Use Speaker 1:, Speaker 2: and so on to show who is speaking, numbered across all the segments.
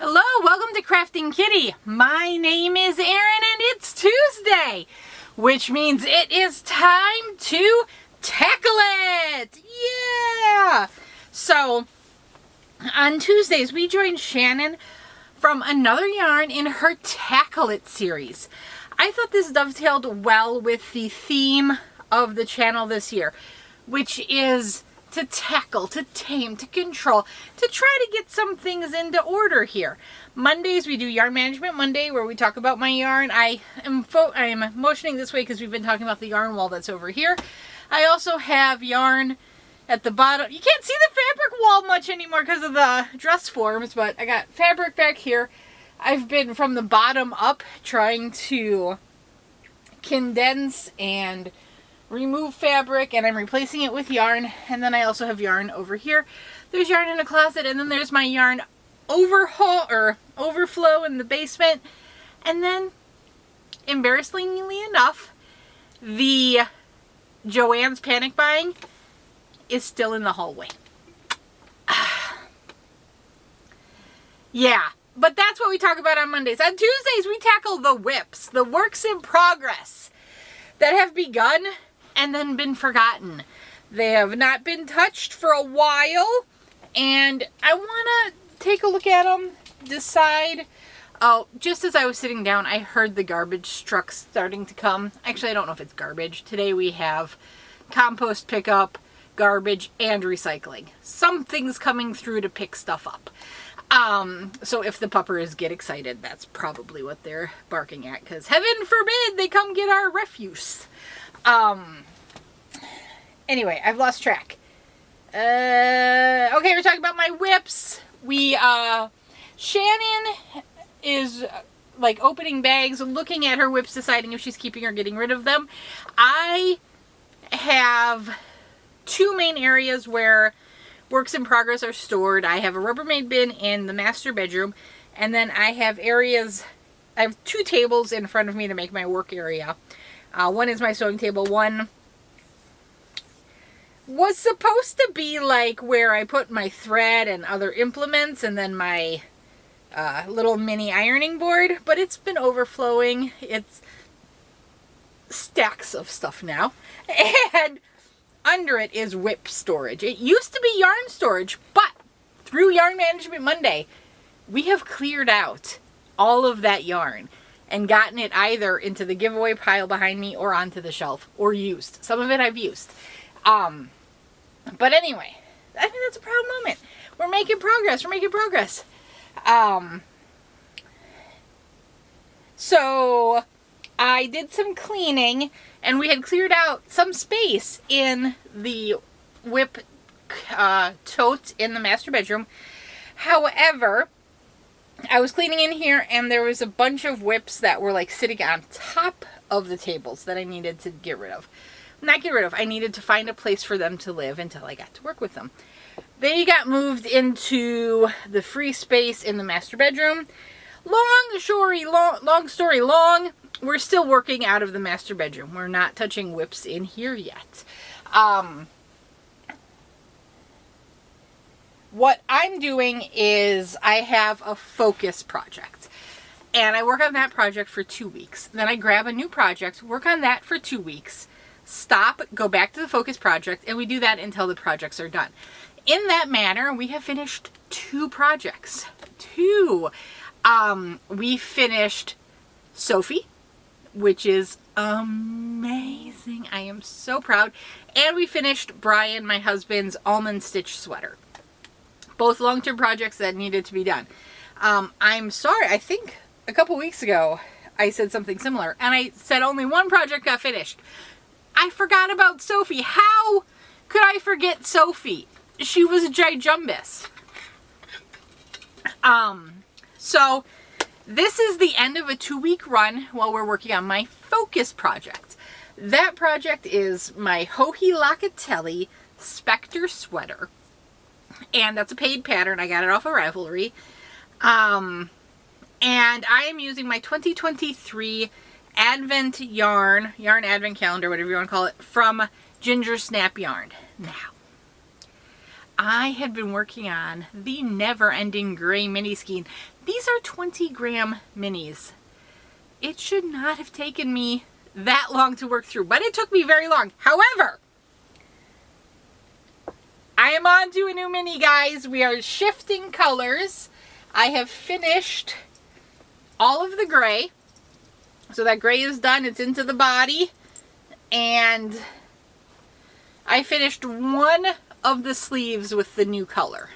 Speaker 1: Hello, welcome to Krafting Kitty. My name is Erin and it's Tuesday, which means it is time to tackle it. Yeah! So, on Tuesdays we join Shannon from Another Yarn in her Tackle It series. I thought this dovetailed well with the theme of the channel this year, which is to tackle, to tame, to control, to try to get some things into order here. Mondays we do Yarn Management Monday, where we talk about my yarn. I am motioning this way because we've been talking about the yarn wall that's over here. I also have yarn at the bottom. You can't see the fabric wall much anymore because of the dress forms, but I got fabric back here. I've been from the bottom up trying to condense and remove fabric, and I'm replacing it with yarn. And then I also have yarn over here. There's yarn in the closet, and then there's my yarn overflow in the basement. And then, embarrassingly enough, the Joann's panic buying is still in the hallway. Yeah, but that's what we talk about on Mondays. On Tuesdays we tackle the whips, the works in progress that have begun and then been forgotten. They have not been touched for a while, and I want to take a look at them, decide. Oh, just as I was sitting down, I heard the garbage truck starting to come. Actually, I don't know if it's garbage. Today we have compost pickup, garbage, and recycling. Something's coming through to pick stuff up. So if the puppers get excited, that's probably what they're barking at, because heaven forbid they come get our refuse. Anyway, I've lost track. Okay, we're talking about my whips. Shannon is like opening bags, looking at her whips, deciding if she's keeping or getting rid of them. I have two main areas where works in progress are stored. I have a Rubbermaid bin in the master bedroom, and then I have two tables in front of me to make my work area. One is my sewing table. One was supposed to be like where I put my thread and other implements, and then my little mini ironing board, but it's been overflowing. It's stacks of stuff now, and under it is whip storage. It used to be yarn storage, but through Yarn Management Monday, we have cleared out all of that yarn and gotten it either into the giveaway pile behind me or onto the shelf, or used. Some of it I've used. But anyway, I think that's a proud moment. We're making progress. We're making progress. So I did some cleaning, and we had cleared out some space in the whip tote in the master bedroom. However, I was cleaning in here, and there was a bunch of whips that were like sitting on top of the tables that I needed to get rid of. Not get rid of, I needed to find a place for them to live until I got to work with them. They got moved into the free space in the master bedroom. Long story long, we're still working out of the master bedroom. We're not touching whips in here yet. What I'm doing is I have a focus project, and I work on that project for 2 weeks. Then I grab a new project, work on that for 2 weeks, stop, go back to the focus project, and we do that until the projects are done. In that manner, we have finished 2 projects. 2. We finished Sophie, which is amazing. I am so proud. And we finished Brian, my husband's almond stitch sweater. Both long-term projects that needed to be done. I'm sorry, I think a couple weeks ago I said something similar, and I said only one project got finished. I forgot about Sophie. How could I forget Sophie? She was a gijumbus. So this is the end of a 2-week run while we're working on my focus project. That project is my Hohi Locatelli Spectre sweater. And that's a paid pattern. I got it off of Ravelry. And I am using my 2023 Advent yarn Advent calendar, whatever you want to call it, from Ginger Snap Yarn. Now, I had been working on the Never Ending Gray mini skein. These are 20-gram minis. It should not have taken me that long to work through, but it took me very long. However, I am on to a new mini, guys. We are shifting colors. I have finished all of the gray. So that gray is done. It's into the body. And I finished one of the sleeves with the new color.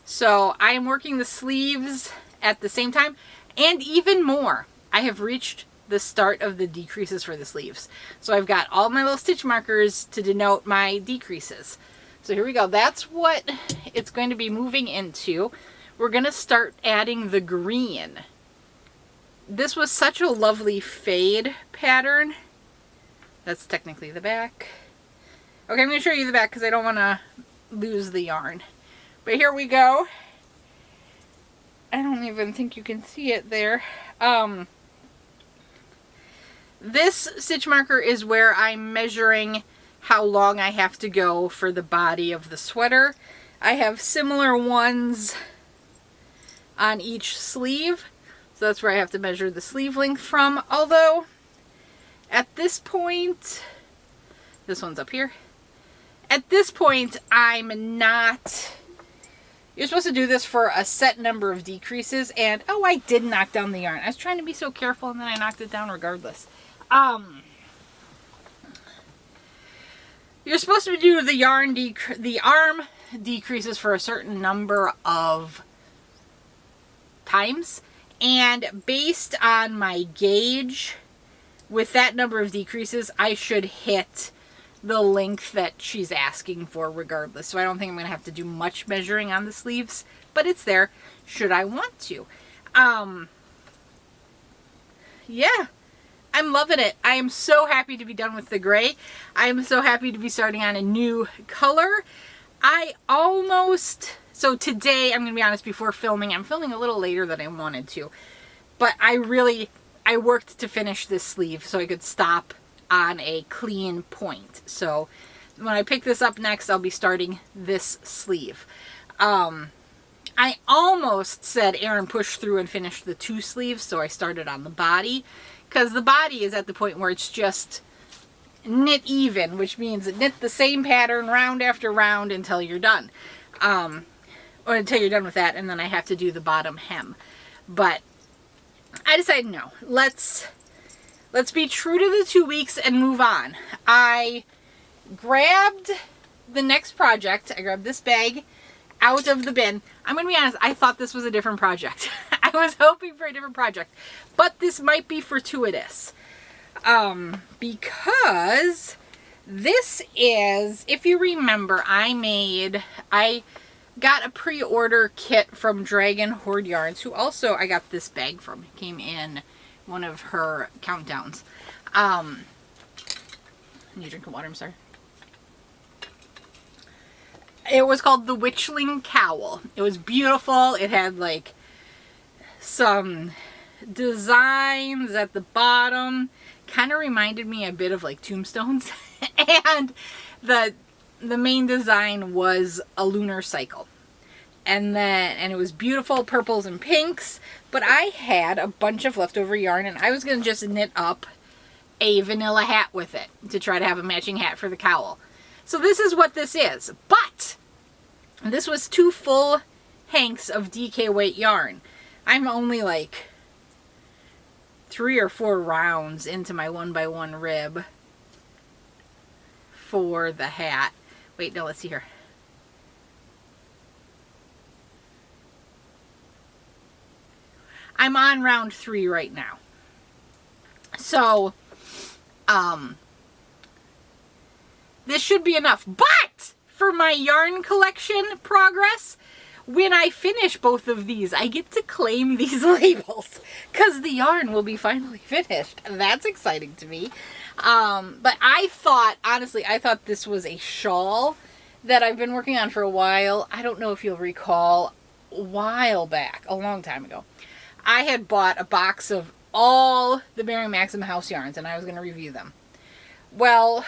Speaker 1: So I am working the sleeves at the same time, and even more. I have reached the start of the decreases for the sleeves. So I've got all my little stitch markers to denote my decreases. So here we go. That's what it's going to be moving into. We're going to start adding the green. This was such a lovely fade pattern. That's technically the back. Okay, I'm going to show you the back because I don't want to lose the yarn. But here we go. I don't even think you can see it there. This stitch marker is where I'm measuring how long I have to go for the body of the sweater. I have similar ones on each sleeve. So that's where I have to measure the sleeve length from. Although, at this point, this one's up here. At this point, I'm not... You're supposed to do this for a set number of decreases, and oh, I did knock down the yarn. I was trying to be so careful, and then I knocked it down regardless. You're supposed to do the arm decreases for a certain number of times, and based on my gauge, with that number of decreases, I should hit the length that she's asking for regardless. So I don't think I'm going to have to do much measuring on the sleeves, but it's there should I want to. Yeah, I'm loving it. I am so happy to be done with the gray. I am so happy to be starting on a new color. So today, I'm going to be honest, before filming, I'm filming a little later than I wanted to, but I worked to finish this sleeve so I could stop on a clean point. So when I pick this up next, I'll be starting this sleeve. I almost said, Erin, push through and finish the two sleeves, so I started on the body, because the body is at the point where it's just knit even, which means knit the same pattern round after round until you're done. Or until you're done with that, and then I have to do the bottom hem. But I decided, no, let's be true to the 2 weeks and move on. I grabbed the next project. I grabbed this bag out of the bin. I'm going to be honest, I thought this was a different project. I was hoping for a different project. But this might be fortuitous. Because this is, if you remember, I got a pre-order kit from Dragon Horde Yarns, who also I got this bag from. It came in one of her countdowns. Need a drink of water, I'm sorry. It was called the Witchling Cowl. It was beautiful. It had like some designs at the bottom. Kind of reminded me a bit of like tombstones. And the main design was a lunar cycle. And it was beautiful purples and pinks. But I had a bunch of leftover yarn, and I was going to just knit up a vanilla hat with it to try to have a matching hat for the cowl. So this is what this is. But this was 2 full hanks of DK weight yarn. I'm only like 3 or 4 rounds into my 1x1 rib for the hat. Wait, no, let's see here. I'm on round 3 right now. So, this should be enough. But for my yarn collection progress, when I finish both of these, I get to claim these labels because the yarn will be finally finished. That's exciting to me. But I thought, honestly, I thought this was a shawl that I've been working on for a while. I don't know if you'll recall, a while back, a long time ago, I had bought a box of all the Mary Maxim house yarns, and I was going to review them. Well,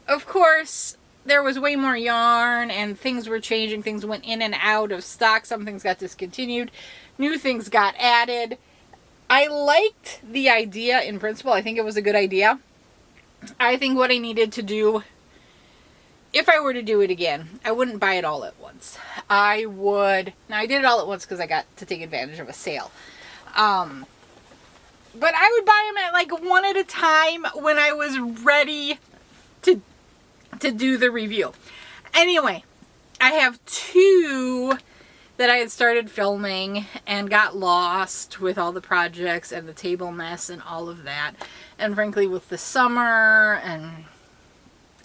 Speaker 1: of course, there was way more yarn and things were changing. Things went in and out of stock. Some things got discontinued. New things got added. I liked the idea in principle. I think it was a good idea. I think what I needed to do, if I were to do it again, I wouldn't buy it all at once. Now I did it all at once because I got to take advantage of a sale. But I would buy them at like one at a time when I was ready to do the review. Anyway, I have 2 that I had started filming and got lost with all the projects and the table mess and all of that. And frankly, with the summer, and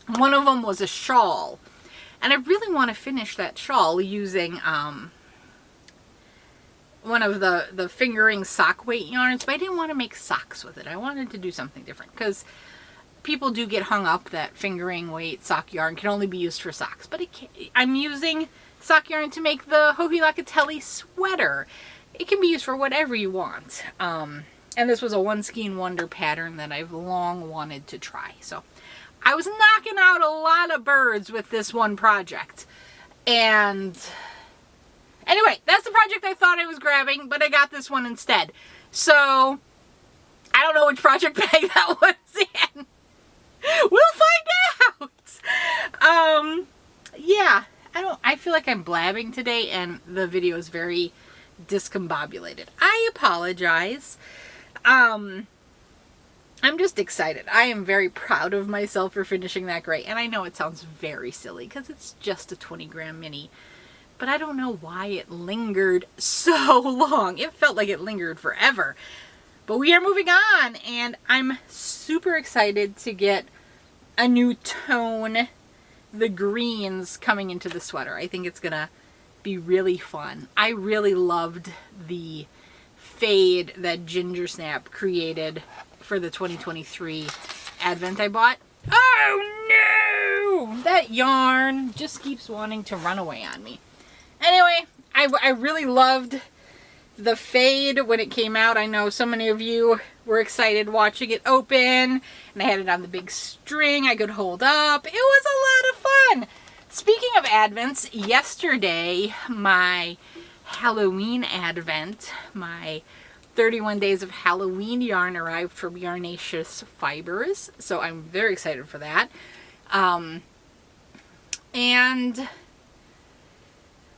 Speaker 1: one of them was a shawl. And I really want to finish that shawl using one of the fingering sock weight yarns, but I didn't want to make socks with it. I wanted to do something different because people do get hung up that fingering weight sock yarn can only be used for socks. But I'm using sock yarn to make the Hohi Locatelli sweater. It can be used for whatever you want. And this was a One Skein Wonder pattern that I've long wanted to try. So I was knocking out a lot of birds with this one project. And anyway, that's the project I thought I was grabbing, but I got this one instead. So I don't know which project bag that was in. We'll find out. Yeah, I feel like I'm blabbing today and the video is very discombobulated. I apologize. I'm just excited. I am very proud of myself for finishing that gray. And I know it sounds very silly because it's just a 20-gram mini. But I don't know why it lingered so long. It felt like it lingered forever. But we are moving on, and I'm super excited to get a new tone, the greens, coming into the sweater. I think it's gonna be really fun. I really loved the fade that Ginger Snap created for the 2023 Advent I bought. Oh no! That yarn just keeps wanting to run away on me. Anyway, I really loved the fade when it came out. I know so many of you were excited watching it open, and I had it on the big string I could hold up. It was a lot of fun. Speaking of Advents, yesterday my Halloween Advent, my 31 days of Halloween yarn arrived from Yarnaceous Fibers, so I'm very excited for that. And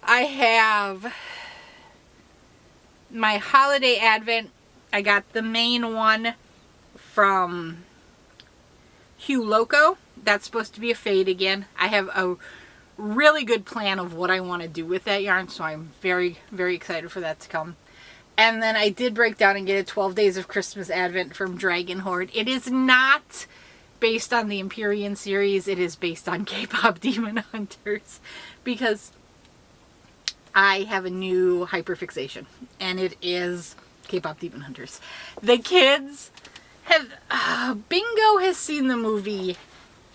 Speaker 1: I have my holiday Advent. I got the main one from Hue Loco. That's supposed to be a fade again. I have a really good plan of what I want to do with that yarn, so I'm very, very excited for that to come. And then I did break down and get a 12 Days of Christmas Advent from Dragon Horde. It is not based on the Empyrean series. It is based on K-pop Demon Hunters, because I have a new hyperfixation, and it is K-pop Demon Hunters. The kids have, Bingo has seen the movie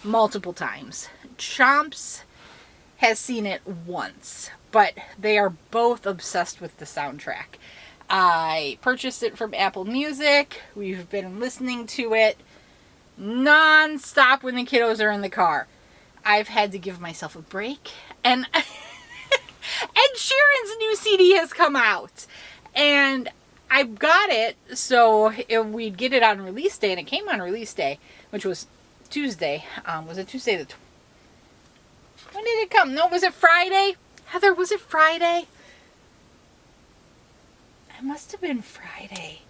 Speaker 1: multiple times. Chomps has seen it once, but they are both obsessed with the soundtrack. I purchased it from Apple Music. We've been listening to it non-stop when the kiddos are in the car. I've had to give myself a break, and Ed Sheeran's new CD has come out, and I got it so we'd get it on release day, and it came on release day, which was Tuesday. Was it Tuesday when did it come? No, was it Friday? Heather, was it Friday? It must have been Friday.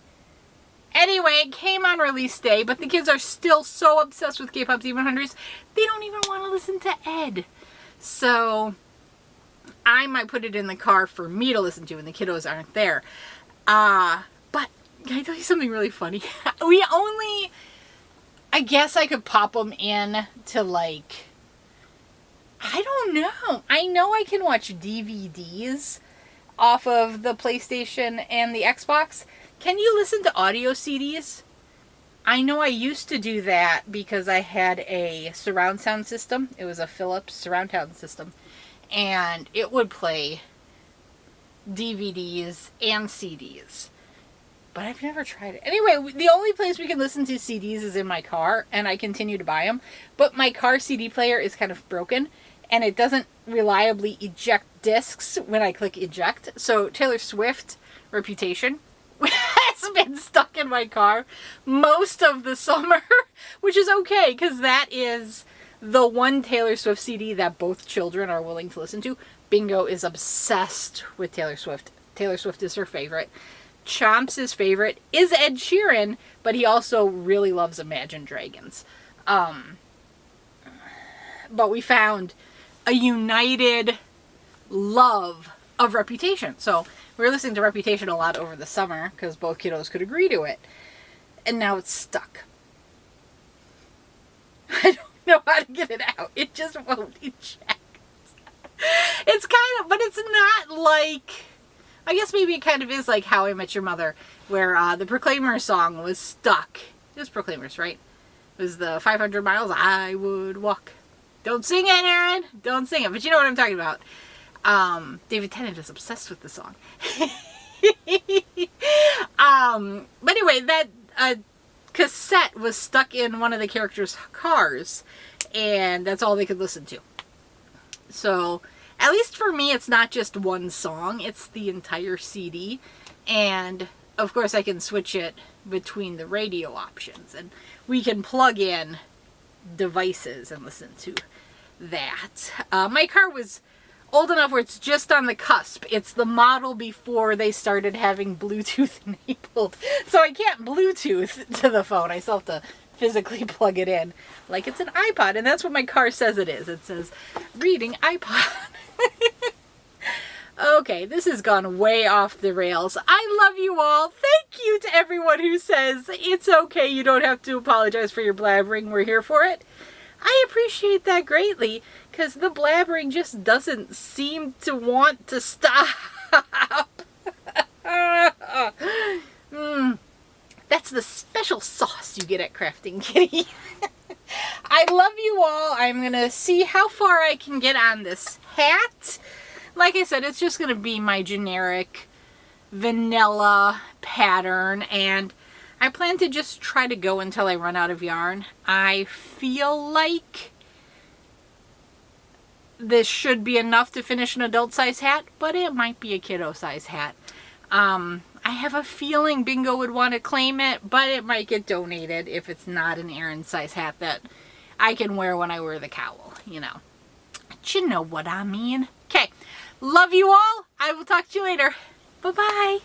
Speaker 1: Anyway, it came on release day, but the kids are still so obsessed with K-pop Demon Hunters, they don't even want to listen to Ed. So I might put it in the car for me to listen to when the kiddos aren't there. But can I tell you something really funny? I guess I could pop them in to, like, I don't know. I know I can watch DVDs off of the PlayStation and the Xbox. Can you listen to audio CDs? I know I used to do that because I had a surround sound system. It was a Philips surround sound system. And it would play DVDs and CDs. but I've never tried it. Anyway, the only place we can listen to CDs is in my car, and I continue to buy them. But my car CD player is kind of broken, and it doesn't reliably eject discs when I click eject. So Taylor Swift, Reputation, has been stuck in my car most of the summer, which is okay, because that is the one Taylor Swift CD that both children are willing to listen to. Bingo is obsessed with Taylor Swift. Taylor Swift is her favorite. Chomps' favorite is Ed Sheeran, but he also really loves Imagine Dragons. But we found a united love of Reputation. So we were listening to Reputation a lot over the summer because both kiddos could agree to it. And now it's stuck. I don't know how to get it out. It just won't eject. It's kind of, but it's not like, I guess maybe it kind of is like How I Met Your Mother, where the Proclaimers song was stuck. It was Proclaimers, right? It was the 500 miles I would walk. Don't sing it, Aaron. Don't sing it. But you know what I'm talking about. David Tennant is obsessed with the song. But anyway, that cassette was stuck in one of the characters' cars, and that's all they could listen to. So, at least for me, it's not just one song, it's the entire CD. And, of course, I can switch it between the radio options. And we can plug in devices and listen to that. My car was old enough where it's just on the cusp. It's the model before they started having Bluetooth enabled. So I can't Bluetooth to the phone. I still have to physically plug it in like it's an iPod, and that's what my car says it is. It says reading iPod. Okay, this has gone way off the rails. I love you all. Thank you to everyone who says it's okay, you don't have to apologize for your blabbering, we're here for it. I appreciate that greatly, because the blabbering just doesn't seem to want to stop. That's the special sauce you get at Krafting Kitty. I love you all. I'm going to see how far I can get on this hat. Like I said, it's just going to be my generic vanilla pattern, and I plan to just try to go until I run out of yarn. I feel like this should be enough to finish an adult size hat, but it might be a kiddo size hat. I have a feeling Bingo would want to claim it, but it might get donated if it's not an Aaron size hat that I can wear when I wear the cowl, you know. But you know what I mean. Okay, love you all. I will talk to you later. Bye-bye.